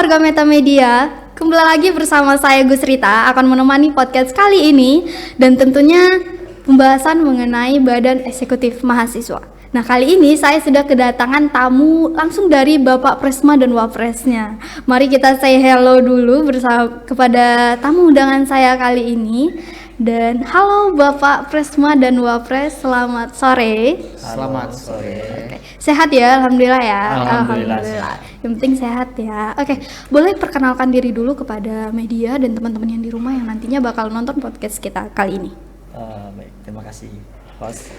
warga Metamedia, kembali lagi bersama saya Gus Rita akan menemani podcast kali ini dan tentunya pembahasan mengenai Badan Eksekutif Mahasiswa. Nah, kali ini saya sudah kedatangan tamu langsung dari Bapak Presma dan Wapresnya. Mari kita say hello dulu bersama kepada tamu undangan saya kali ini. Dan halo Bapak Presma dan Wapres, selamat sore. Selamat sore. Oke. Sehat ya, alhamdulillah ya. Alhamdulillah. Yang penting sehat ya. Oke, boleh perkenalkan diri dulu kepada media dan teman-teman yang di rumah yang nantinya bakal nonton podcast kita kali ini. Baik, terima kasih, host.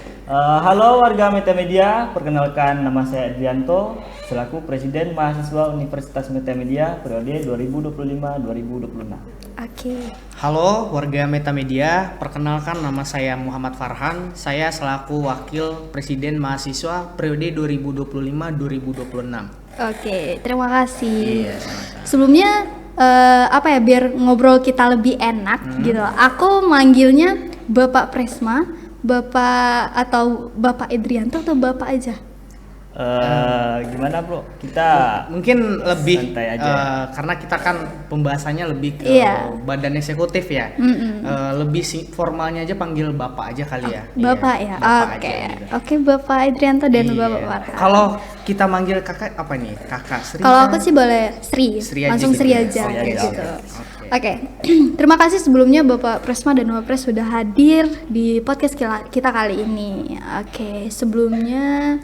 Halo warga Metamedia, perkenalkan nama saya Adrianto selaku Presiden Mahasiswa Universitas Metamedia periode 2025-2026. Oke. Halo warga Metamedia, perkenalkan nama saya Muhammad Farhan. Saya selaku Wakil Presiden Mahasiswa periode 2025-2026. Oke, terima kasih. Iya, sama-sama. Sebelumnya biar ngobrol kita lebih enak gitu. Aku manggilnya Bapak Presma, Bapak atau Bapak Edrianto atau Bapak aja? Gimana bro? Kita Mungkin lebih santai aja. karena kita kan pembahasannya lebih ke Iya. badan eksekutif ya. Lebih formalnya aja panggil Bapak aja kali ya. Bapak Iya, ya. Bapak Oke. aja gitu. Oke, Bapak Edrianto dan Iya. Bapak Farhan. Kalau kita manggil kakak apa nih? Kakak Sri. Kalau aku sih boleh Sri, Sri aja langsung gitu Sri ya. aja Sri kayak aja, gitu. Oke. Oke, terima kasih sebelumnya Bapak Presma dan Wapres sudah hadir di podcast kita kali ini. Oke, sebelumnya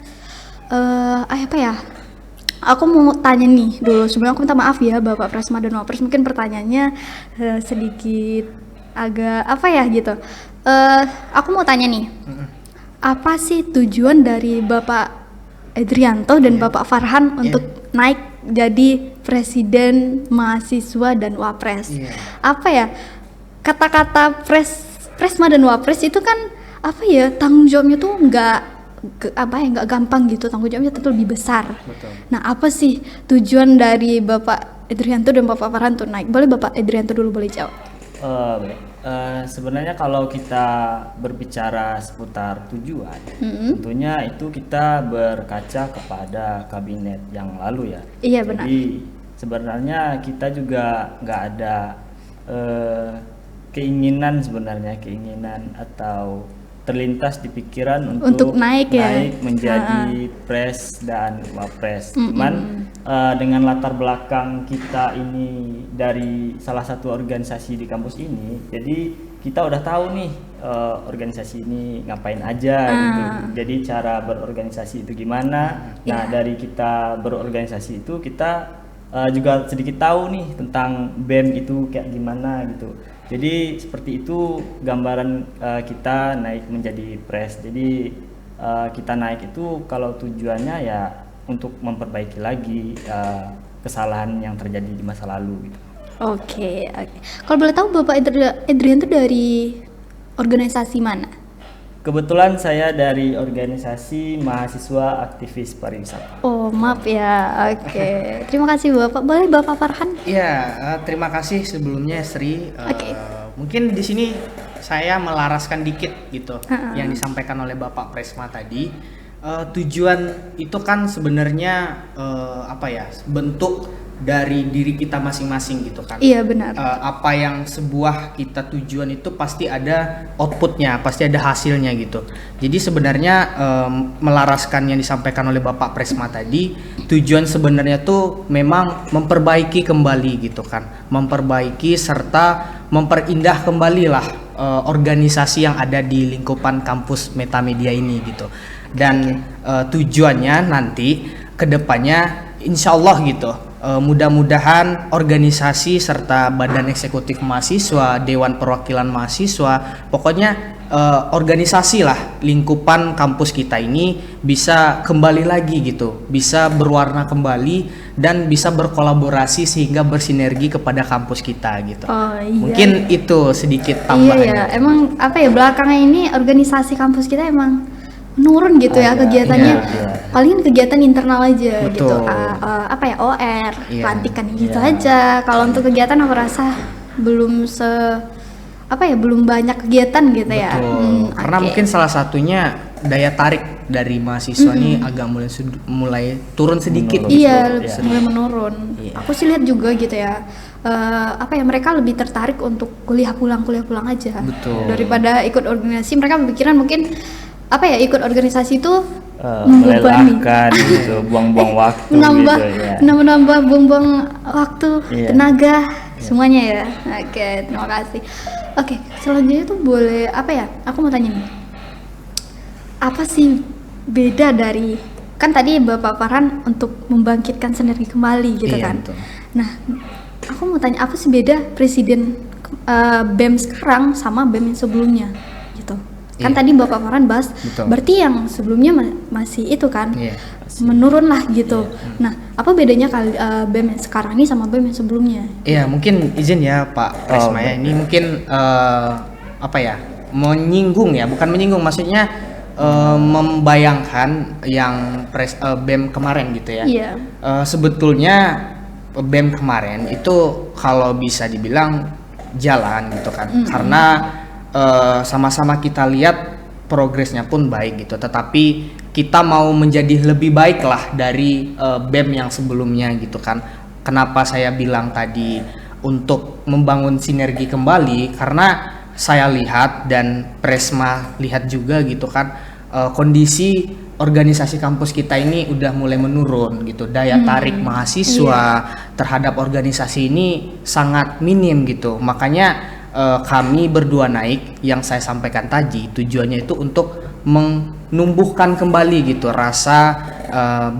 aku mau tanya nih dulu. Sebelumnya aku minta maaf ya Bapak Presma dan Wapres, mungkin pertanyaannya sedikit agak gitu. Aku mau tanya nih, apa sih tujuan dari Bapak Edrianto dan Bapak Farhan untuk naik jadi Presiden Mahasiswa dan Wapres? Iya. Apa ya, kata-kata Presma dan Wapres itu kan tanggung jawabnya tuh nggak gampang gitu, tanggung jawabnya tentu lebih besar. Betul. Nah, apa sih tujuan dari Bapak Edrianto dan Bapak Farhan tuh naik? Boleh Bapak Edrianto dulu boleh jawab. Baik. Sebenarnya kalau kita berbicara seputar tujuan, tentunya itu kita berkaca kepada kabinet yang lalu ya. Iya, benar. Jadi sebenarnya kita juga nggak ada keinginan atau terlintas di pikiran Untuk naik ya? menjadi pres dan wapres. Cuman dengan latar belakang kita ini dari salah satu organisasi di kampus ini, jadi kita udah tahu nih organisasi ini ngapain aja gitu. Jadi cara berorganisasi itu gimana. Nah, dari kita berorganisasi itu kita juga sedikit tahu nih tentang BEM itu kayak gimana gitu. Jadi seperti itu gambaran kita naik menjadi pres. Jadi kita naik itu kalau tujuannya ya untuk memperbaiki lagi kesalahan yang terjadi di masa lalu gitu. Oke. Kalau boleh tahu Bapak Edrianto dari organisasi mana? Kebetulan saya dari organisasi mahasiswa aktivis pariwisata. Oh, maaf ya. Oke. Terima kasih Bapak. Boleh Bapak Farhan? Iya, terima kasih sebelumnya Sri. Oke. Mungkin di sini saya melaraskan dikit gitu yang disampaikan oleh Bapak Presma tadi. Tujuan itu kan sebenarnya bentuk dari diri kita masing-masing gitu kan. Iya, benar. Apa yang sebuah kita tujuan itu pasti ada outputnya, pasti ada hasilnya gitu. Jadi sebenarnya melaraskan yang disampaikan oleh Bapak Presma tadi, tujuan sebenarnya tuh memang memperbaiki kembali gitu kan, memperbaiki serta memperindah kembali lah organisasi yang ada di lingkupan kampus Metamedia ini gitu. Dan tujuannya nanti kedepannya insya Allah gitu, mudah-mudahan organisasi serta badan eksekutif mahasiswa, dewan perwakilan mahasiswa, pokoknya organisasi lah lingkupan kampus kita ini bisa kembali lagi gitu, bisa berwarna kembali dan bisa berkolaborasi sehingga bersinergi kepada kampus kita gitu. Oh, iya. Mungkin itu sedikit Iya tambahan. ya. Emang belakangan ini organisasi kampus kita emang menurun gitu ya kegiatannya. Iya. Paling kegiatan internal aja gitu. Betul. OR, Iya. pelantikan gitu aja. Kalau untuk kegiatan aku rasa belum belum banyak kegiatan gitu ya. Betul. Karena Oke. mungkin salah satunya daya tarik dari mahasiswa nih agak mulai turun sedikit. Menurun. Iya, Iya. mulai menurun. Iya. Aku sih lihat juga gitu ya. Apa ya, mereka lebih tertarik untuk kuliah pulang aja. Betul. Daripada ikut organisasi, mereka berpikiran mungkin apa ya, ikut organisasi itu melelahkan gitu, buang-buang waktu menambah gitu ya. menambah buang-buang waktu, Iya. tenaga, semuanya ya. Oke, terima kasih. Oke, selanjutnya tuh boleh apa ya? Aku mau tanya nih. Apa sih beda dari, kan tadi Bapak Farhan untuk membangkitkan sinergi kembali gitu Iya, kan. betul. Nah, aku mau tanya apa sih beda presiden BEM sekarang sama BEM yang sebelumnya gitu. Kan Iya. tadi Bapak Farhan bahas, Betul. berarti yang sebelumnya masih itu kan, Iya. menurun lah gitu. Nah, apa bedanya kali BEM yang sekarang ini sama BEM yang sebelumnya? Iya, mungkin izin ya Pak Presma ya. Ini mungkin apa ya? Menyinggung ya, bukan menyinggung, maksudnya membayangkan yang BEM kemarin gitu ya. Iya. Sebetulnya BEM kemarin itu kalau bisa dibilang jalan gitu kan. Karena sama-sama kita lihat progresnya pun baik gitu. Tetapi kita mau menjadi lebih baik lah dari BEM yang sebelumnya gitu kan. Kenapa saya bilang tadi untuk membangun sinergi kembali, karena saya lihat dan Presma lihat juga gitu kan, kondisi organisasi kampus kita ini udah mulai menurun gitu. Daya tarik mahasiswa terhadap organisasi ini sangat minim gitu. Makanya kami berdua naik, yang saya sampaikan tadi tujuannya itu untuk menumbuhkan kembali gitu rasa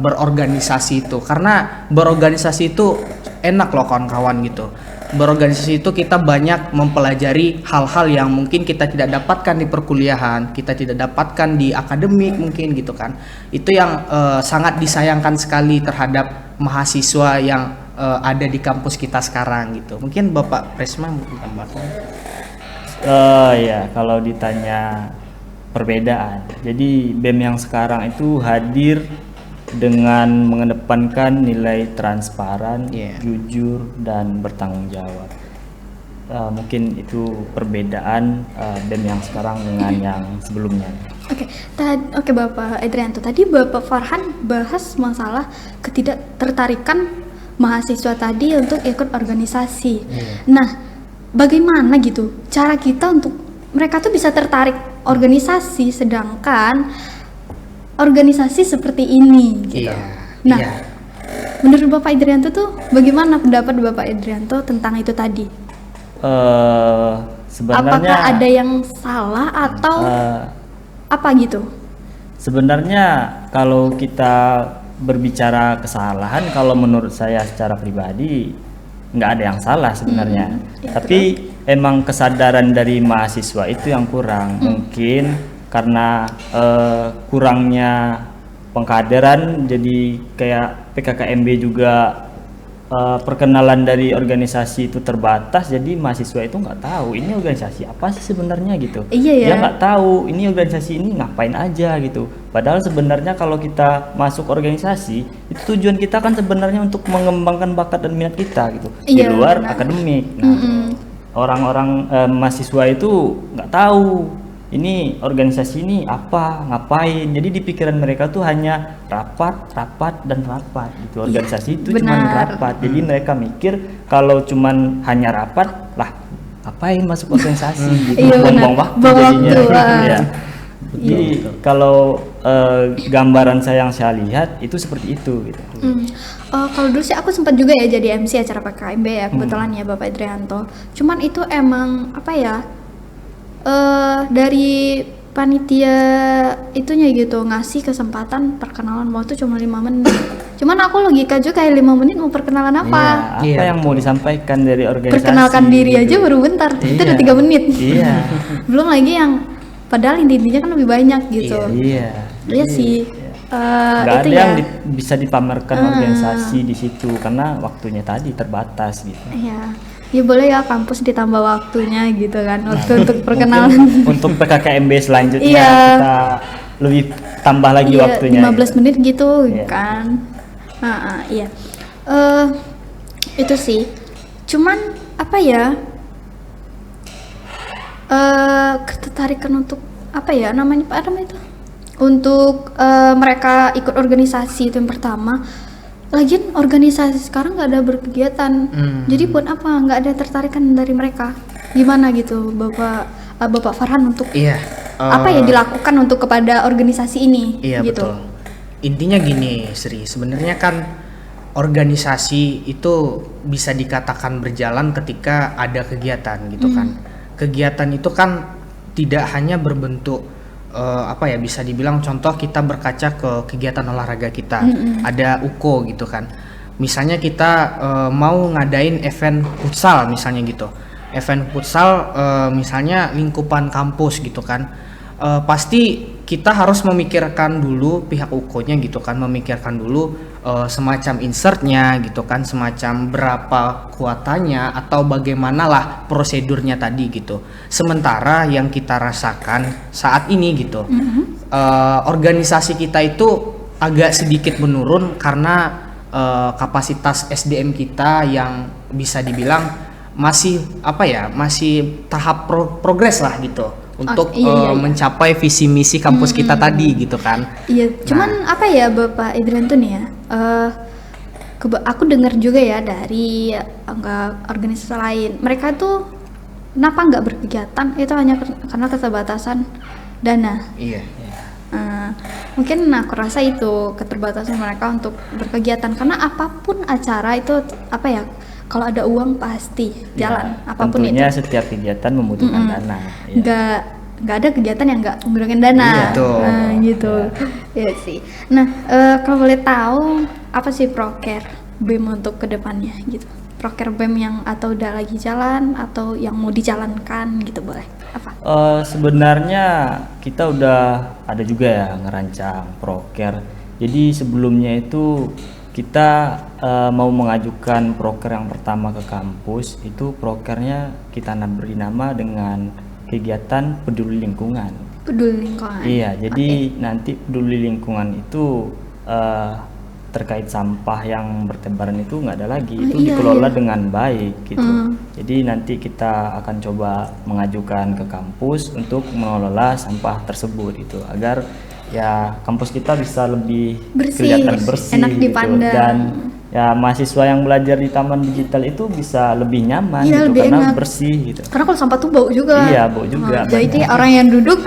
berorganisasi itu. Karena berorganisasi itu enak loh kawan-kawan gitu. Berorganisasi itu kita banyak mempelajari hal-hal yang mungkin kita tidak dapatkan di perkuliahan, kita tidak dapatkan di akademik mungkin gitu kan. Itu yang sangat disayangkan sekali terhadap mahasiswa yang ada di kampus kita sekarang gitu. Mungkin Bapak Presma mau tambahkan? Ya, kalau ditanya perbedaan, jadi BEM yang sekarang itu hadir dengan mengedepankan nilai transparan, Iya. jujur, dan bertanggung jawab. Mungkin itu perbedaan BEM yang sekarang dengan yang sebelumnya. Oke Bapak Edrianto, tadi Bapak Farhan bahas masalah ketidaktertarikan mahasiswa tadi untuk ikut organisasi. Nah, bagaimana gitu cara kita untuk mereka tuh bisa tertarik organisasi, sedangkan organisasi seperti ini gitu. Iya. Nah, Iya. menurut Bapak Edrianto tuh bagaimana pendapat Bapak Edrianto tentang itu tadi? Sebenarnya Apakah ada yang salah atau apa gitu? sebenarnya kalau kita berbicara kesalahan, kalau menurut saya secara pribadi nggak ada yang salah sebenarnya. Ya, Tapi emang kesadaran dari mahasiswa itu yang kurang. Mungkin karena kurangnya pengkaderan, jadi kayak PKKMB juga perkenalan dari organisasi itu terbatas, jadi mahasiswa itu nggak tahu ini organisasi apa sih sebenarnya gitu. Iya ya. Dia nggak tahu ini organisasi ini ngapain aja gitu. Padahal sebenarnya kalau kita masuk organisasi, itu tujuan kita kan sebenarnya untuk mengembangkan bakat dan minat kita gitu di Iya, luar benar. akademik. Nah, orang-orang mahasiswa itu nggak tahu ini organisasi ini apa, ngapain. Jadi di pikiran mereka tuh hanya rapat dan rapat gitu. Organisasi itu cuma benar. rapat. Jadi mereka mikir kalau cuman hanya rapat, lah ngapain masuk organisasi gitu. Iya, Buang-buang benar. waktu Buang jadinya. waktu, Iya. Jadi kalau gambaran yang saya lihat itu seperti itu gitu. Kalau dulu sih aku sempat juga ya jadi MC acara PKKMB ya, kebetulan ya Bapak Edrianto. Cuman itu emang apa ya, dari panitia itunya gitu ngasih kesempatan perkenalan waktu cuma 5 menit. Cuman aku logika juga kayak 5 menit mau perkenalan apa? Iya, apa Iya, yang mau disampaikan dari organisasi? Perkenalkan diri aja gitu. baru bentar, itu Iya. udah 3 menit. Iya. Belum lagi yang padahal intinya kan lebih banyak gitu. Iya. Iya sih. Nggak Itu ada ya. yang bisa dipamerkan organisasi di situ karena waktunya tadi terbatas gitu. Iya. Ya boleh ya kampus ditambah waktunya gitu kan, waktu untuk Mungkin perkenalan. untuk PKKMB selanjutnya Iya. kita lebih tambah lagi Iya, waktunya. 15 menit gitu Iya. kan. Iya. Itu sih. Cuman apa ya? Ketertarikan untuk apa ya namanya Pak Adam itu? untuk mereka ikut organisasi itu yang pertama. Lagian organisasi sekarang nggak ada berkegiatan, jadi buat apa? Nggak ada tertarikan dari mereka. Gimana gitu, Bapak Farhan untuk apa ya dilakukan untuk kepada organisasi ini? Iya gitu. betul. Intinya gini Sri, sebenarnya kan organisasi itu bisa dikatakan berjalan ketika ada kegiatan gitu kan. Kegiatan itu kan tidak hanya berbentuk bisa dibilang contoh kita berkaca ke kegiatan olahraga kita, ada UKO gitu kan. Misalnya kita mau ngadain event futsal misalnya gitu, event futsal misalnya lingkupan kampus gitu kan. Pasti kita harus memikirkan dulu pihak UKO-nya gitu kan, memikirkan dulu semacam insertnya gitu kan, semacam berapa kuotanya atau bagaimanalah prosedurnya tadi gitu. Sementara yang kita rasakan saat ini gitu, organisasi kita itu agak sedikit menurun karena kapasitas SDM kita yang bisa dibilang masih masih tahap progres lah gitu. Untuk mencapai visi misi kampus kita tadi gitu kan. Iya, cuman apa ya Bapak Idrian tuh nih ya, aku dengar juga ya dari organisasi lain, mereka tuh kenapa nggak berkegiatan itu hanya karena keterbatasan dana. Iya. Mungkin aku rasa itu keterbatasan mereka untuk berkegiatan, karena apapun acara itu kalau ada uang pasti jalan, apapun tentunya itu. setiap kegiatan membutuhkan dana. Nggak ada kegiatan yang nggak menggunakan dana. Gitu. Ya sih. Nah, kalau boleh tahu apa sih Proker BEM untuk kedepannya gitu? Proker BEM yang atau udah lagi jalan atau yang mau dijalankan gitu, boleh? Apa? Sebenarnya kita udah ada juga ya ngerancang Proker. Jadi sebelumnya itu kita mau mengajukan proker yang pertama ke kampus, itu prokernya kita beri nama dengan kegiatan peduli lingkungan. Peduli lingkungan. Iya, jadi nanti peduli lingkungan itu terkait sampah yang bertebaran itu nggak ada lagi, itu dikelola dengan baik gitu. Jadi nanti kita akan coba mengajukan ke kampus untuk mengelola sampah tersebut itu agar ya kampus kita bisa lebih kelihatan bersih, enak dipandang, dan ya mahasiswa yang belajar di taman digital itu bisa lebih nyaman gitu lebih karena enak. Bersih gitu. Karena kalau sampah tuh bau juga. Iya, bau juga. Jadi orang yang duduk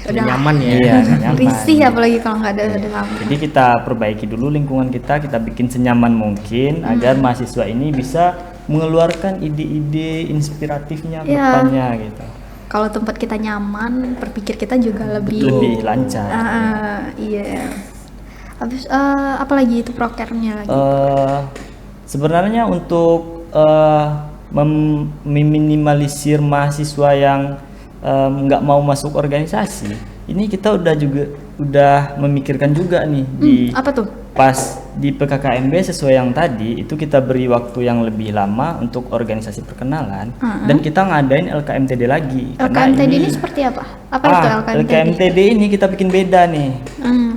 udah nyaman ya. Iya, nyaman. Risih apalagi kalau nggak ada lampu. Jadi kita perbaiki dulu lingkungan kita bikin senyaman mungkin agar mahasiswa ini bisa mengeluarkan ide-ide inspiratifnya ke depannya gitu. Kalau tempat kita nyaman, berpikir kita juga lebih lancar. Iya. Habis apalagi itu prokernya lagi? Sebenarnya untuk meminimalisir mahasiswa yang nggak mau masuk organisasi, ini kita udah memikirkan juga nih di apa tuh? Pas di PKKMB sesuai yang tadi itu kita beri waktu yang lebih lama untuk organisasi perkenalan dan kita ngadain LKMTD lagi. LKMTD ini seperti apa? Apa itu LKMTD? LKMTD ini kita bikin beda nih.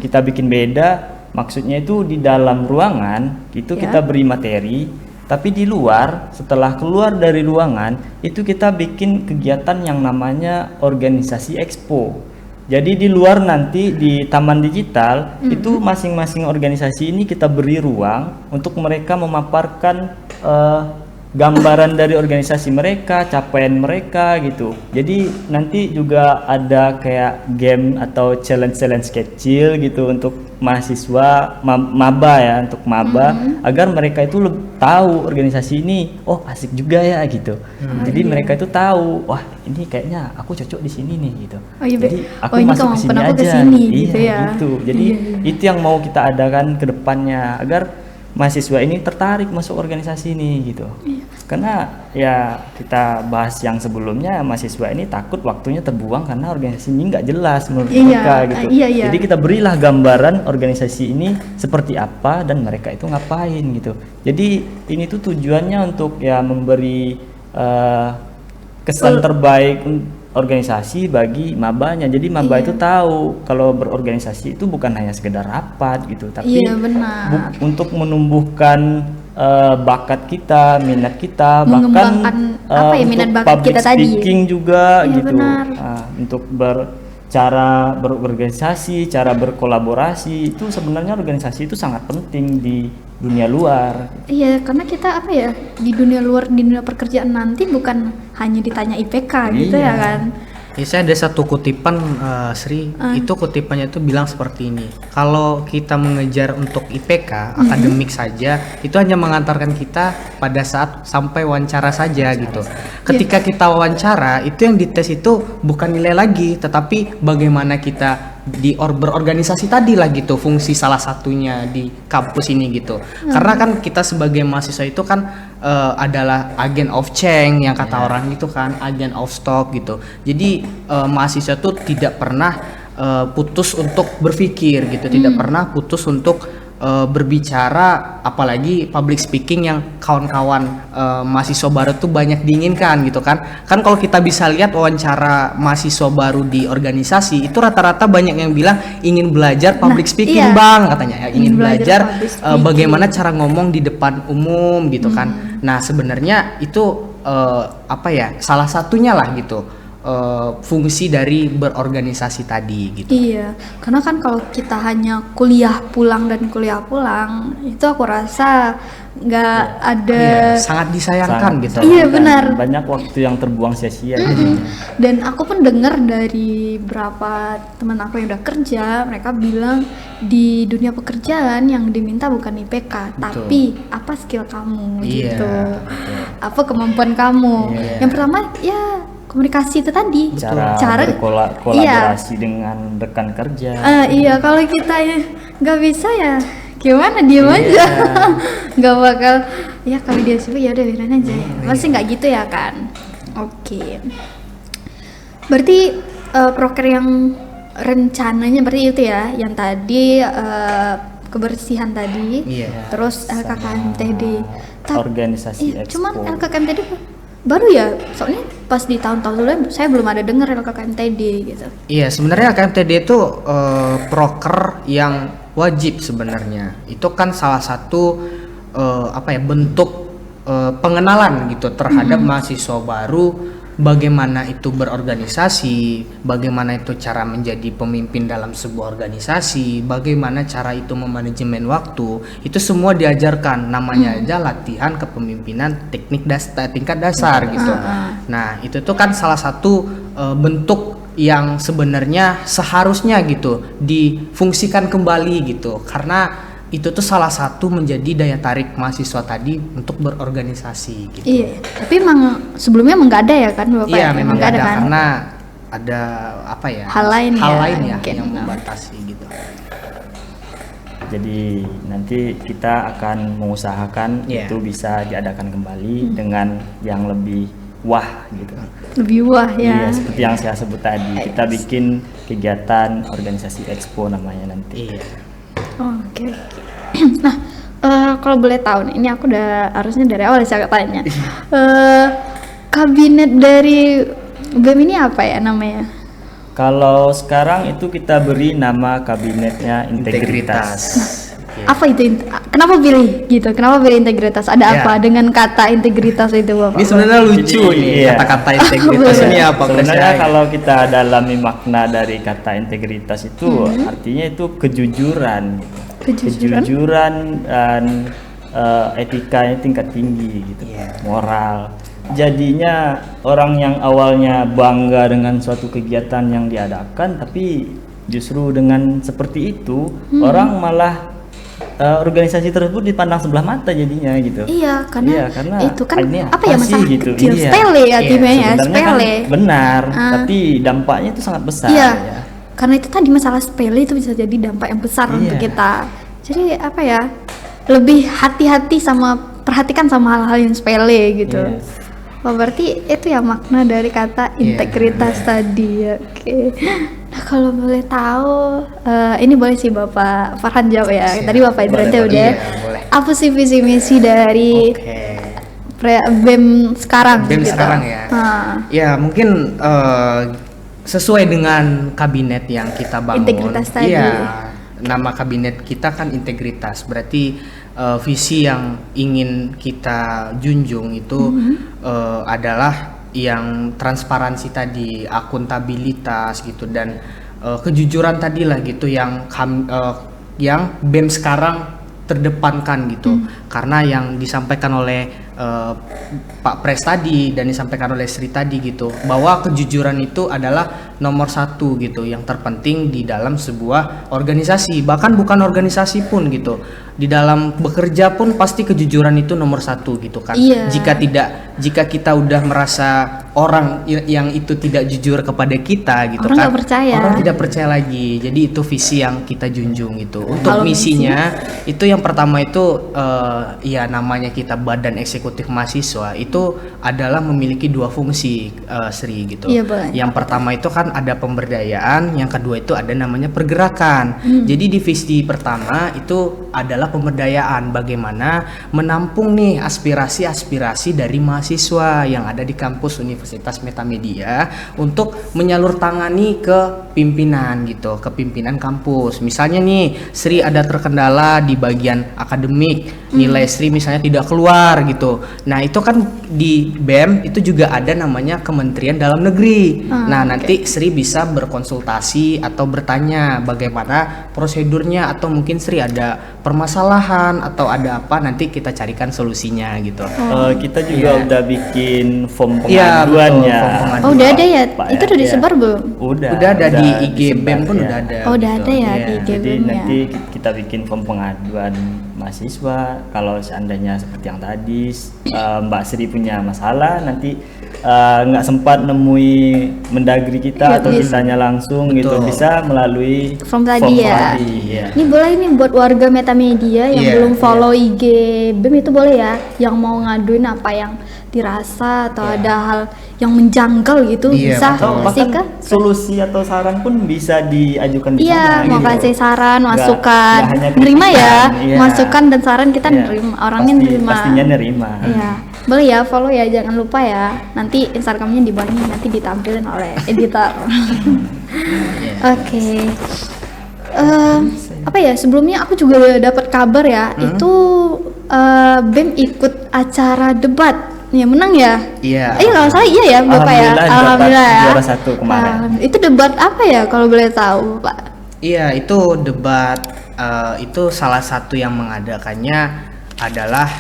Kita bikin beda, maksudnya itu di dalam ruangan itu kita beri materi, tapi di luar setelah keluar dari ruangan itu kita bikin kegiatan yang namanya organisasi expo. Jadi di luar nanti di taman digital itu masing-masing organisasi ini kita beri ruang untuk mereka memaparkan gambaran dari organisasi mereka, capaian mereka gitu. Jadi nanti juga ada kayak game atau challenge kecil gitu untuk mahasiswa maba ya, untuk maba agar mereka itu tahu organisasi ini asik juga ya gitu. Jadi mereka itu tahu, wah ini kayaknya aku cocok di sini nih gitu. Jadi aku masuk ke sini aja. Gitu ya. Gitu. Jadi itu yang mau kita adakan ke depannya agar mahasiswa ini tertarik masuk organisasi ini gitu. Karena ya kita bahas yang sebelumnya, mahasiswa ini takut waktunya terbuang karena organisasi ini nggak jelas menurut mereka gitu. Jadi kita berilah gambaran organisasi ini seperti apa dan mereka itu ngapain gitu. Jadi ini tuh tujuannya untuk ya memberi kesan terbaik organisasi bagi mabanya. Jadi maba itu tahu kalau berorganisasi itu bukan hanya sekedar rapat gitu, tapi untuk menumbuhkan bakat kita, minat kita, bahkan minat bakat public kita speaking tadi. juga gitu. Untuk cara berorganisasi, cara berkolaborasi itu sebenarnya organisasi itu sangat penting di dunia luar. Iya, karena kita apa ya, di dunia luar, di dunia pekerjaan nanti bukan hanya ditanya IPK gitu Iya. ya kan. Ya, saya ada satu kutipan Sri, itu kutipannya itu bilang seperti ini. Kalau kita mengejar untuk IPK akademik saja, itu hanya mengantarkan kita pada saat sampai wawancara saja gitu. Ketika kita wawancara, itu yang dites itu bukan nilai lagi, tetapi bagaimana kita berorganisasi tadi lah gitu, fungsi salah satunya di kampus ini gitu. Karena kan kita sebagai mahasiswa itu kan adalah agent of change yang kata orang itu kan, agent of stock gitu. Jadi mahasiswa tuh tidak pernah putus untuk berpikir gitu, tidak pernah putus untuk berbicara, apalagi public speaking yang kawan-kawan mahasiswa baru tuh banyak diinginkan gitu kan. Kan kalau kita bisa lihat wawancara mahasiswa baru di organisasi itu rata-rata banyak yang bilang ingin belajar public speaking iya. Bang katanya ya, ingin belajar belajar public speaking. bagaimana cara ngomong di depan umum gitu kan. Nah sebenarnya itu apa ya, salah satunya lah gitu, fungsi dari berorganisasi tadi gitu. Iya, karena kan kalau kita hanya kuliah pulang itu aku rasa nggak ada. Iya, sangat disayangkan gitu. Iya, benar. Banyak waktu yang terbuang sia-sia. Dan aku pun dengar dari beberapa teman aku yang udah kerja, mereka bilang di dunia pekerjaan yang diminta bukan IPK, tapi apa skill kamu Iya, gitu, betul. apa kemampuan kamu. Iya. Yang pertama ya komunikasi itu tadi, Cara berkolaborasi dengan rekan kerja. Iya, kalau kita ya nggak bisa ya gimana, diem aja. Nggak bakal ya, kalau dia sibuk ya udah biarin aja ya. Pasti nggak gitu ya kan. Oke, berarti proker yang rencananya berarti itu ya, yang tadi kebersihan tadi, Iya. terus LKKMTD. Organisasi Expo. Cuman LKKMTD baru ya, soalnya pas di tahun-tahun dulu saya belum ada dengar LKKMTD gitu. Iya, sebenarnya KMTD itu proker yang wajib sebenarnya. Itu kan salah satu apa ya, bentuk pengenalan gitu terhadap mahasiswa baru, bagaimana itu berorganisasi, bagaimana itu cara menjadi pemimpin dalam sebuah organisasi, bagaimana cara itu memanajemen waktu. Itu semua diajarkan, namanya aja latihan kepemimpinan tingkat dasar gitu. Nah, itu tuh kan salah satu bentuk yang sebenarnya seharusnya gitu difungsikan kembali gitu, karena itu tuh salah satu menjadi daya tarik mahasiswa tadi untuk berorganisasi gitu. Iya, tapi emang sebelumnya emang nggak ada ya kan Bapak? Iya, memang nggak ada kan? karena ada apa ya? Hal lain ya, mungkin. yang membatasi gitu. Jadi nanti kita akan mengusahakan Iya. itu bisa diadakan kembali dengan yang lebih wah gitu. Lebih wah ya. Iya, seperti yang saya sebut tadi, kita bikin kegiatan organisasi Expo namanya nanti. Iya. Oh, oke. Nah, kalau boleh tahu nih, ini aku udah harusnya dari awal saya tanya. Kabinet dari BEM ini apa ya namanya? Kalau sekarang itu kita beri nama kabinetnya integritas. Apa itu? Kenapa pilih gitu? Kenapa pilih integritas? Ada Ya. apa dengan kata integritas itu, Bapak? Ini sebenarnya lucu Jadi, nih iya. kata-kata integritas ini apa? Sebenarnya Presiden? kalau kita dalami makna dari kata integritas itu artinya itu kejujuran. Kejujuran dan etikanya tingkat tinggi gitu. Moral. Jadinya orang yang awalnya bangga dengan suatu kegiatan yang diadakan, tapi justru dengan seperti itu orang malah organisasi tersebut dipandang sebelah mata jadinya gitu. Iya, karena itu kan ini apa ya, sih masalah gitu. kecil, Iya. sepele ya timnya ya, Sebenarnya sepele. kan benar, tapi dampaknya itu sangat besar Iya, ya. karena itu tadi masalah sepele itu bisa jadi dampak yang besar Iya. untuk kita. Jadi apa ya, lebih hati-hati sama, perhatikan sama hal-hal yang sepele gitu. Iya. Oh, berarti itu ya makna dari kata integritas tadi. Oke. Nah, kalau boleh tahu, ini boleh sih Bapak Farhan jawab ya. Siap. Tadi Bapak Idrante Boleh, udah. Iya, boleh. Apa sih visi misi dari BEM sekarang? BEM gitu? sekarang ya. Ya mungkin sesuai dengan kabinet yang kita bangun. Integritas tadi. Iya, nama kabinet kita kan integritas. Berarti visi yang ingin kita junjung itu adalah yang transparansi tadi, akuntabilitas gitu, dan kejujuran tadi lah gitu yang BEM sekarang terdepankan gitu. Karena yang disampaikan oleh Pak Pres tadi dan disampaikan oleh Sri tadi gitu, bahwa kejujuran itu adalah nomor satu gitu, yang terpenting di dalam sebuah organisasi, bahkan bukan organisasi pun gitu, di dalam bekerja pun pasti kejujuran itu nomor satu gitu kan. Iya. Jika kita udah merasa orang yang itu tidak jujur kepada kita gitu, Orang kan nggak percaya. orang tidak percaya lagi. Jadi itu visi yang kita junjung gitu. Untuk Kalau misinya itu yang pertama itu ya namanya kita Badan Eksekutif Mahasiswa itu adalah memiliki dua fungsi, Sri gitu. Iya, boleh. Yang pertama itu kan ada pemberdayaan, yang kedua itu ada namanya pergerakan. Jadi divisi pertama itu adalah pemberdayaan, bagaimana menampung nih aspirasi-aspirasi dari mahasiswa yang ada di kampus Universitas Metamedia untuk menyalurtangani ke pimpinan gitu, ke pimpinan kampus. Misalnya nih Sri ada terkendala di bagian akademik, nilai Sri misalnya tidak keluar gitu. Nah, itu kan di BEM itu juga ada namanya Kementerian Dalam Negeri. Nah, nanti Sri bisa berkonsultasi atau bertanya bagaimana prosedurnya, atau mungkin Sri ada permasalahan atau ada apa, nanti kita carikan solusinya gitu. Kita juga udah bikin form Iya, pengaduan betul, ya. form pengaduan. Oh, udah ada ya? Pak, Itu udah disebar belum? Udah ada di IG disebar, BEM pun ya. udah ada. Oh, udah ada ya Iya. di IG Jadi BEM ya. nanti kita bikin form pengaduan mahasiswa. Kalau seandainya seperti yang tadi Mbak Sri punya masalah, nanti nggak sempat nemui mendagri kita Iya, atau bisa. ditanya langsung gitu, Betul. bisa melalui Form tadi ya. tadi, ya. Ini boleh nih buat warga Metamedia yang Iya, belum follow IG BEM itu boleh ya, yang mau ngaduin apa yang dirasa atau ada hal yang menjanggal gitu, Iya, bisa betul. kasih Bahkan ke. solusi atau saran pun bisa diajukan di Iya, sana. mau gitu. kasih saran, Nggak- masukan, nggak hanya nerima ya, kritikan, iya. masukan dan saran kita Iya, nerima, orangnya pasti- nerima. Pastinya nerima. Iya, boleh ya, follow ya, jangan lupa ya. Nanti Instagramnya di bawah ini nanti ditampilin oleh editor. Oke. Apa ya? Sebelumnya aku juga dapat kabar ya, itu BEM ikut acara debat. Ya menang ya? Iya. Kalau salah iya ya, Bapak ya. Alhamdulillah, Alhamdulillah dapat ya. juara 1 kemarin. Itu debat apa ya kalau boleh tahu, Pak? Iya, itu debat, itu salah satu yang mengadakannya adalah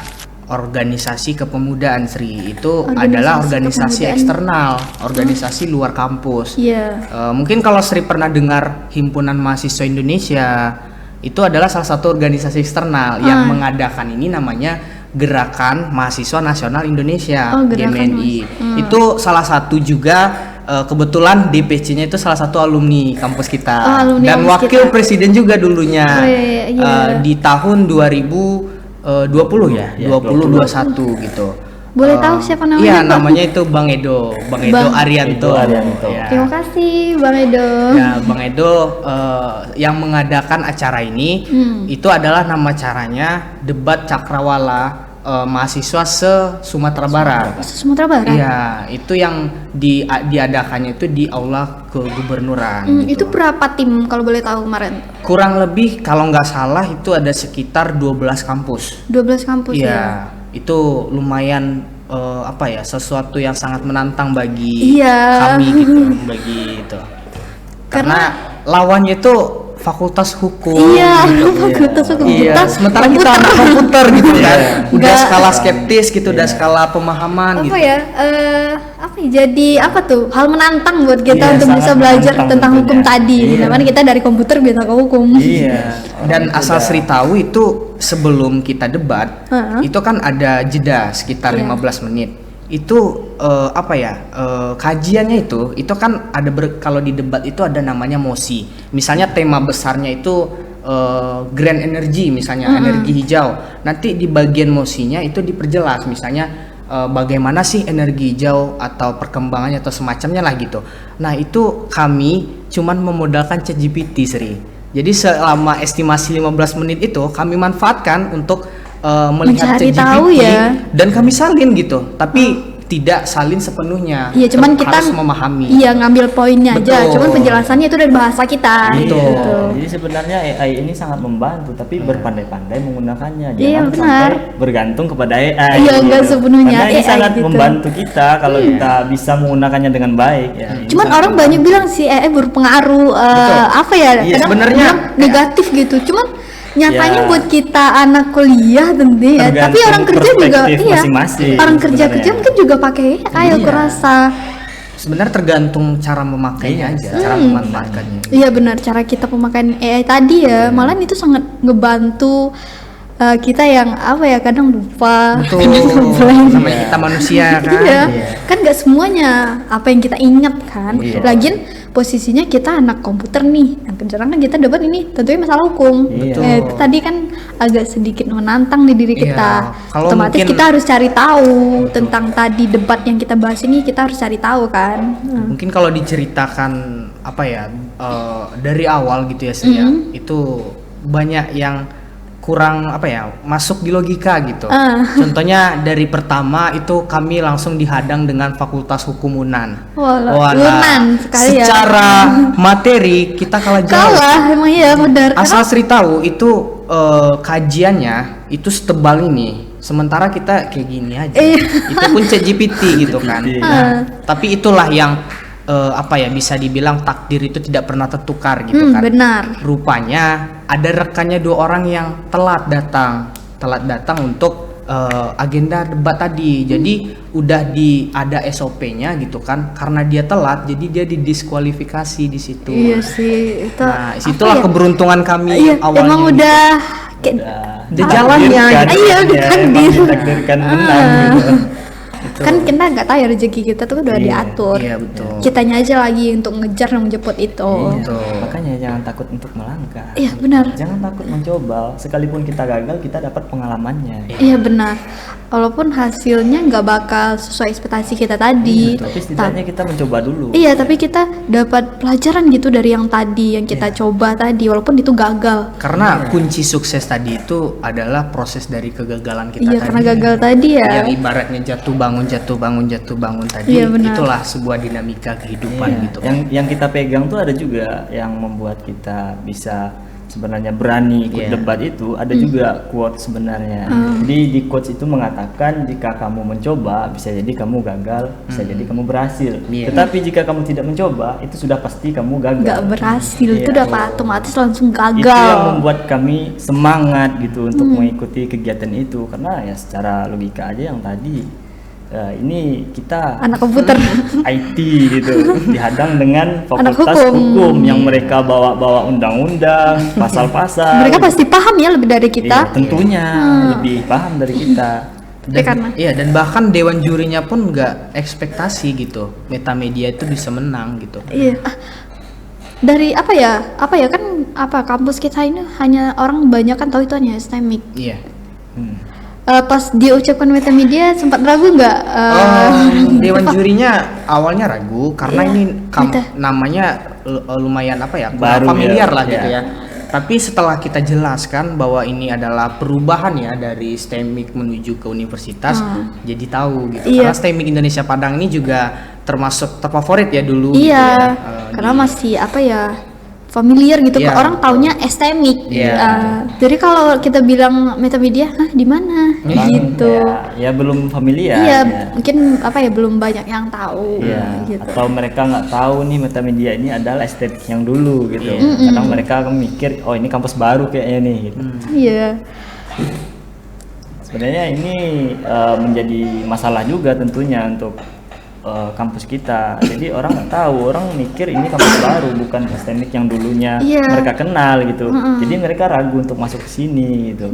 organisasi kepemudaan, Sri. Itu adalah organisasi kepemudaan. eksternal, organisasi luar kampus. Iya. Mungkin kalau Sri pernah dengar Himpunan Mahasiswa Indonesia, itu adalah salah satu organisasi eksternal yang mengadakan ini, namanya Gerakan Mahasiswa Nasional Indonesia, Oh, Gerakan GMNI. Itu salah satu juga, kebetulan DPC-nya itu salah satu alumni kampus kita, Oh, alumni dan kampus wakil kita. presiden juga dulunya. Oh, iya. Di tahun 2020 ya, Iya, 2021 gitu. Boleh tahu siapa namanya, Iya, Pak? namanya itu Bang Edo Bang Arianto. Edo Arianto. Ya. Terima kasih Bang Edo. Ya, Bang Edo yang mengadakan acara ini, itu adalah nama caranya debat cakrawala mahasiswa se-Sumatera Barat. Sumatera Barat. Iya, itu yang diadakannya itu di aula kegubernuran. Itu gitu. berapa tim kalau boleh tahu kemarin? Kurang lebih kalau nggak salah itu ada sekitar 12 kampus. 12 kampus ya. Iya, itu lumayan apa ya, sesuatu yang sangat menantang bagi Iya. kami gitu, bagi itu. Karena lawannya itu fakultas hukum. Iya, fakultas hukum. Iya, Kita sementara kita anak komputer gitu kan. Udah skala skeptis gitu, udah skala pemahaman apa gitu. ya? Apa ya? Jadi apa tuh? Hal menantang buat kita Iya, untuk sangat bisa belajar menantang tentang tentunya. hukum tadi. Iya. Dimana kita dari komputer bisa ke hukum. Iya. Dan Orang asal udah- Sri tahu itu sebelum kita debat, itu kan ada jeda sekitar Iya. 15 menit. Itu apa ya, kajiannya itu kan ada kalau di debat itu ada namanya mosi. Misalnya tema besarnya itu green energy, misalnya energi hijau. Nanti di bagian mosinya itu diperjelas, misalnya bagaimana sih energi hijau atau perkembangannya atau semacamnya lah gitu. Nah, itu kami cuman memodalkan ChatGPT, Sri. Jadi selama estimasi 15 menit itu kami manfaatkan untuk melihat Mencari ChatGPT tahu ya. dan kami salin gitu. Tapi tidak salin sepenuhnya. Iya, cuman kita harus memahami. Iya, ngambil poinnya aja. Betul. Cuman penjelasannya itu dari bahasa kita. Betul. Gitu. Jadi sebenarnya AI ini sangat membantu, tapi berpandai-pandai menggunakannya. Iya, Jangan benar. sampai bergantung kepada AI. Iya, nggak sepenuhnya Karena ini AI sangat gitu. membantu kita kalau kita bisa menggunakannya dengan baik. Ya, ini Cuman sangat orang banyak bilang si AI berpengaruh apa ya? Iya, kadang sebenarnya bilang negatif gitu. Cuman nyatanya Ya. buat kita anak kuliah tentu ya. Tergantung Tapi orang kerja juga perspektif iya. masing-masing Orang kerja sebenarnya. mungkin juga pakai AI aku Iya. rasa. Sebenarnya tergantung cara memakainya Iya. aja, cara memanfaatkannya. Iya benar, cara kita pemakaian AI tadi ya. Malahan itu sangat ngebantu kita yang apa ya kadang lupa. Betul. Blank. Namanya kita manusia kan. Iya, kan nggak semuanya apa yang kita ingat kan. Iya. Lagian posisinya kita anak komputer nih, yang kebetulan kan kita dapat ini tentunya masalah hukum. Iya. Itu tadi kan agak sedikit menantang di diri Iya. kita. Kalau Otomatis mungkin- kita harus cari tahu tentang tadi debat yang kita bahas ini, kita harus cari tahu kan. Mungkin kalau diceritakan apa ya dari awal gitu ya Sri, ya, itu banyak yang kurang apa ya masuk di logika gitu. Contohnya dari pertama itu kami langsung dihadang dengan Fakultas Hukum UNAN. Walah, UNAN sekali ya. Secara materi kita kalah jauh. Kalah emang iya benar. Asal Sri tahu itu kajiannya itu setebal ini. Sementara kita kayak gini aja. Itu pun ChatGPT gitu kan. Nah, tapi itulah yang apa ya bisa dibilang takdir itu tidak pernah tertukar gitu kan. Benar. Rupanya ada rekannya 2 orang yang telat datang untuk agenda debat tadi. Jadi udah ada SOP-nya gitu kan. Karena dia telat jadi dia didiskualifikasi di situ. Iya sih itu. Nah, apa situlah ya? keberuntungan kami Iya, awalnya. emang gitu. udah kayak Udah jalannya Ditakdirkan, gitu. Iya, udah ya, takdir. emang ditakdirkan menang gitu. kan kita nggak tahu ya rezeki kita tuh udah Iya, diatur. Iya betul. Kitanya aja lagi untuk ngejar dan menjemput itu. Iya. Makanya jangan takut untuk melangkah. Iya, benar. Jangan takut mencoba. Sekalipun kita gagal, kita dapat pengalamannya. Iya benar. Walaupun hasilnya nggak bakal sesuai ekspektasi kita tadi. Tapi setidaknya kita mencoba dulu. Iya, tapi kita dapat pelajaran gitu dari yang tadi yang kita coba tadi, walaupun itu gagal. Karena kunci sukses tadi itu adalah proses dari kegagalan kita Iya, tadi. karena gagal tadi ya. Yang ibaratnya jatuh bangun tadi, Iya, benar. itulah sebuah dinamika kehidupan Iya. gitu. Yang kita pegang tuh ada juga yang membuat kita bisa sebenarnya berani ikut Iya. debat itu. Ada juga quote sebenarnya. Jadi di quotes itu mengatakan jika kamu mencoba bisa jadi kamu gagal, bisa jadi kamu berhasil. Iya. Tetapi jika kamu tidak mencoba itu sudah pasti kamu gagal. Nggak berhasil itu Iya. udah otomatis langsung Itu yang gagal. membuat kami semangat gitu untuk mengikuti kegiatan itu karena ya secara logika aja yang tadi ini kita Anak komputer. IT gitu dihadang dengan Anak fakultas hukum. hukum yang mereka bawa undang-undang, pasal-pasal. Mereka pasti paham ya lebih dari Iya, kita. tentunya lebih paham dari kita. karena Iya, dan bahkan dewan jurinya pun nggak ekspektasi gitu Metamedia itu bisa menang gitu. Iya. Dari apa ya kan kampus kita ini hanya orang banyak kan tahu itu hanya STEMIC. Iya. Hmm. Pas diucapkan Metamedia sempat ragu nggak? Dewan jurinya awalnya ragu karena Iya, ini gitu. namanya lumayan apa ya Baru familiar ya, lah iya. gitu ya. Tapi setelah kita jelaskan bahwa ini adalah perubahan ya dari STEMIC menuju ke universitas, jadi tahu gitu. Iya. Karena STEMIC Indonesia Padang ini juga termasuk terfavorit ya dulu. Iya, gitu ya. karena masih apa ya familiar gitu. Iya, Orang taunya STEMIC. Iya, Jadi kalau kita bilang Metamedia, hah di mana? Memang Gitu. ya belum familiar. Iya, ya. mungkin apa ya belum banyak yang tahu. Iya, Gitu. atau mereka nggak tahu nih Metamedia ini adalah estetik yang dulu gitu. Kadang mereka akan mikir, oh ini kampus baru kayaknya nih. Gitu. Iya. Sebenarnya ini menjadi masalah juga tentunya untuk kampus kita. Jadi orang nggak tahu, orang mikir ini kampus baru bukan STEMIC yang dulunya Iya. mereka kenal gitu. Jadi mereka ragu untuk masuk ke sini gitu.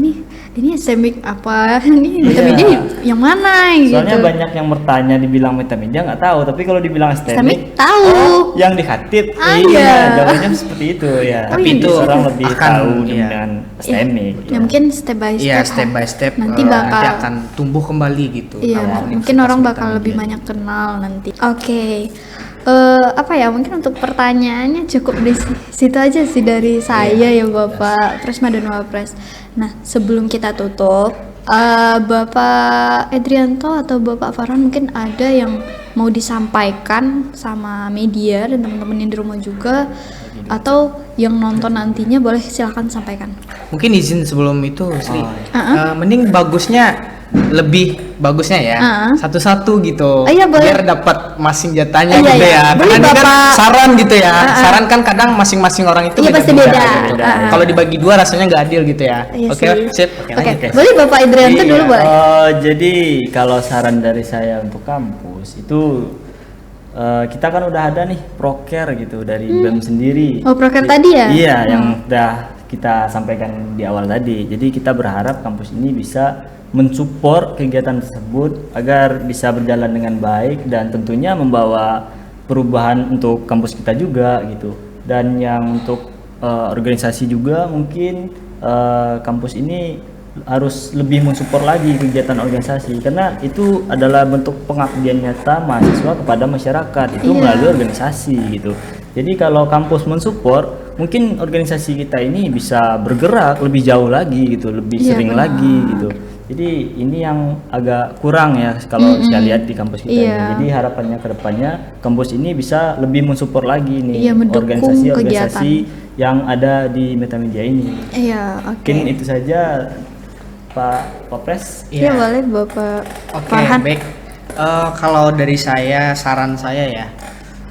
Ini STEMIC apa? Ini Metamedia yang mana gitu? Soalnya banyak yang bertanya dibilang Metamedia nggak tahu, tapi kalau dibilang STEMIC STEMIC tahu. yang di Khatib, Ah, iya, iya. jawabannya seperti itu ya. Oh, Tapi iya. itu orang lebih Akan, tahu iya. dengan STEMIC. Ya mungkin step by step. Iya, step by step Nanti nanti bakal akan tumbuh kembali gitu. Iya, nama mungkin Universitas orang bakal Metamedia. lebih banyak kenal nanti. Oke. Apa ya? Mungkin untuk pertanyaannya cukup di situ aja sih dari saya ya Bapak Presma dan Wapres. Nah, sebelum kita tutup, Bapak Edrianto atau Bapak Farhan mungkin ada yang mau disampaikan sama media dan teman-teman yang di rumah juga, atau yang nonton nantinya, boleh silakan sampaikan. Mungkin izin sebelum itu Sri, Uh-uh. mending lebih bagusnya ya satu-satu gitu, Iya, boleh. biar dapat masing jatahnya Iya, gitu iya. ya. Boleh, Karena ini kan Bapak. saran gitu ya, saran kan kadang masing-masing orang itu Iya, pasti beda. gitu. Uh-uh. Kalau dibagi dua rasanya nggak adil gitu ya. Iya Oke, sih. sip. Oke, Oke. boleh Bapak Edrianto Iya. dulu boleh. Jadi kalau saran dari saya untuk kampus itu kita kan udah ada nih proker gitu dari BEM sendiri. Oh, proker tadi ya? Iya, yang udah kita sampaikan di awal tadi. Jadi kita berharap kampus ini bisa mensupport kegiatan tersebut agar bisa berjalan dengan baik dan tentunya membawa perubahan untuk kampus kita juga gitu. Dan yang untuk organisasi juga mungkin kampus ini harus lebih mensupport lagi kegiatan organisasi, karena itu adalah bentuk pengabdian nyata mahasiswa kepada masyarakat itu melalui organisasi gitu. Jadi kalau kampus mensupport, mungkin organisasi kita ini bisa bergerak lebih jauh lagi gitu, lebih sering lagi gitu. Jadi ini yang agak kurang ya kalau saya lihat di kampus kita ini. Jadi harapannya ke depannya kampus ini bisa lebih mensupport lagi nih organisasi-organisasi yang ada di Metamedia ini. Iya, oke. Mungkin itu saja Pak Pres. Iya, boleh Bapak Oke, Farhan. baik. Kalau dari saya, saran saya ya,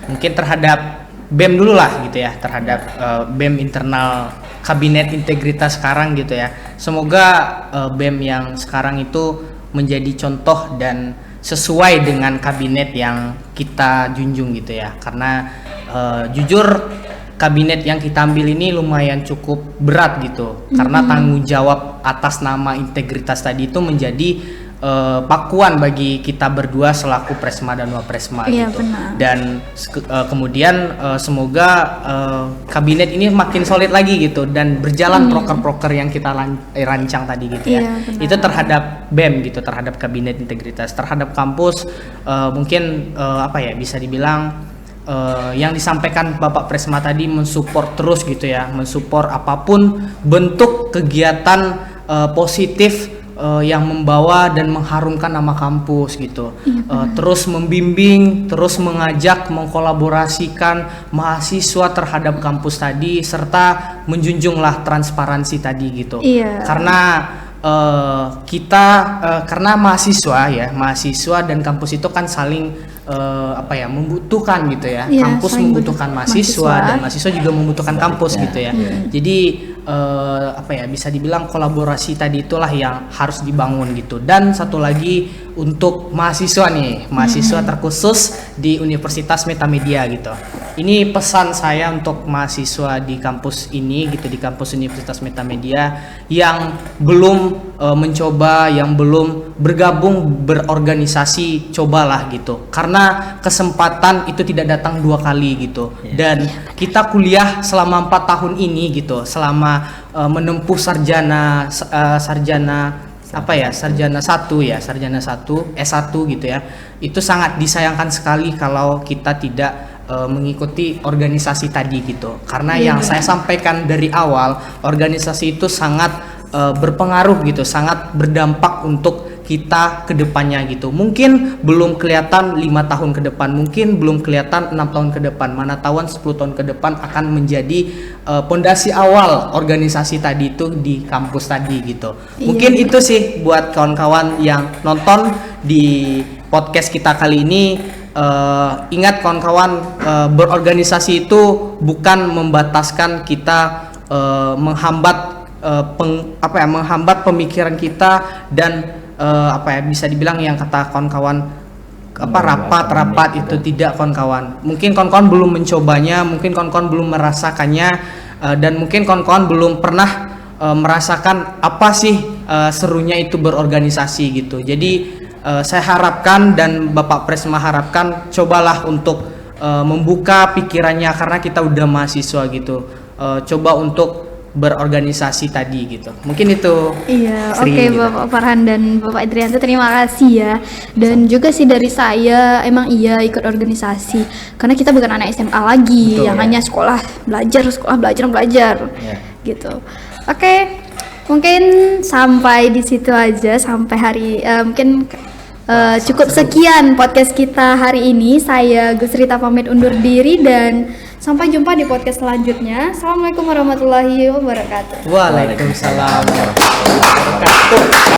mungkin terhadap BEM dulu lah gitu ya, terhadap BEM internal Kabinet Integritas sekarang gitu ya. Semoga BEM yang sekarang itu menjadi contoh dan sesuai dengan kabinet yang kita junjung gitu ya. Karena jujur kabinet yang kita ambil ini lumayan cukup berat gitu, karena tanggung jawab atas nama integritas tadi itu menjadi pakuan bagi kita berdua selaku Presma dan Wapresma gitu. Benar. Dan kemudian semoga kabinet ini makin solid lagi gitu dan berjalan proker-proker yang kita rancang tadi gitu ya. Benar. Itu terhadap BEM gitu, terhadap kabinet integritas, terhadap kampus mungkin bisa dibilang yang disampaikan Bapak Presma tadi mensupport terus gitu ya, mensupport apapun bentuk kegiatan positif yang membawa dan mengharumkan nama kampus gitu. Terus membimbing, terus mengajak, mengkolaborasikan mahasiswa terhadap kampus tadi, serta menjunjunglah transparansi tadi gitu. Karena karena mahasiswa dan kampus itu kan saling membutuhkan gitu ya. Kampus membutuhkan mahasiswa dan mahasiswa juga membutuhkan kampus gitu ya. Jadi bisa dibilang kolaborasi tadi itulah yang harus dibangun gitu. Dan satu lagi untuk mahasiswa nih, mahasiswa terkhusus di Universitas Metamedia gitu. Ini pesan saya untuk mahasiswa di kampus ini gitu, di kampus Universitas Metamedia yang belum mencoba, yang belum bergabung berorganisasi, cobalah gitu. Karena kesempatan itu tidak datang dua kali gitu. Dan kita kuliah selama 4 tahun ini gitu, selama menempuh sarjana S1 gitu ya. Itu sangat disayangkan sekali kalau kita tidak mengikuti organisasi tadi gitu. Karena yang saya sampaikan dari awal, organisasi itu sangat berpengaruh gitu, sangat berdampak untuk kita ke depannya gitu. Mungkin belum kelihatan 5 tahun ke depan, mungkin belum kelihatan 6 tahun ke depan, mana tahuan 10 tahun ke depan akan menjadi pondasi awal organisasi tadi itu di kampus tadi gitu. Mungkin itu sih buat kawan-kawan yang nonton di podcast kita kali ini. Ingat kawan-kawan, berorganisasi itu bukan membataskan kita, menghambat pemikiran kita dan bisa dibilang yang kata kawan-kawan rapat itu tidak kawan-kawan. Mungkin kawan-kawan belum mencobanya, mungkin kawan-kawan belum merasakannya, dan mungkin kawan-kawan belum pernah merasakan apa sih serunya itu berorganisasi gitu. Jadi saya harapkan dan Bapak Presma harapkan cobalah untuk membuka pikirannya, karena kita udah mahasiswa gitu. Coba untuk berorganisasi tadi gitu. Mungkin itu. Iya, Sri, oke, gitu. Bapak Farhan dan Bapak Edrianto, terima kasih ya. Dan juga sih dari saya, emang ikut organisasi. Karena kita bukan anak SMA lagi, Betul, yang hanya sekolah belajar gitu. Oke, Mungkin sampai di situ aja sampai mungkin cukup sekian podcast kita hari ini. Saya Gus Rita pamit undur diri dan sampai jumpa di podcast selanjutnya. Assalamualaikum warahmatullahi wabarakatuh. Waalaikumsalam warahmatullahi wabarakatuh.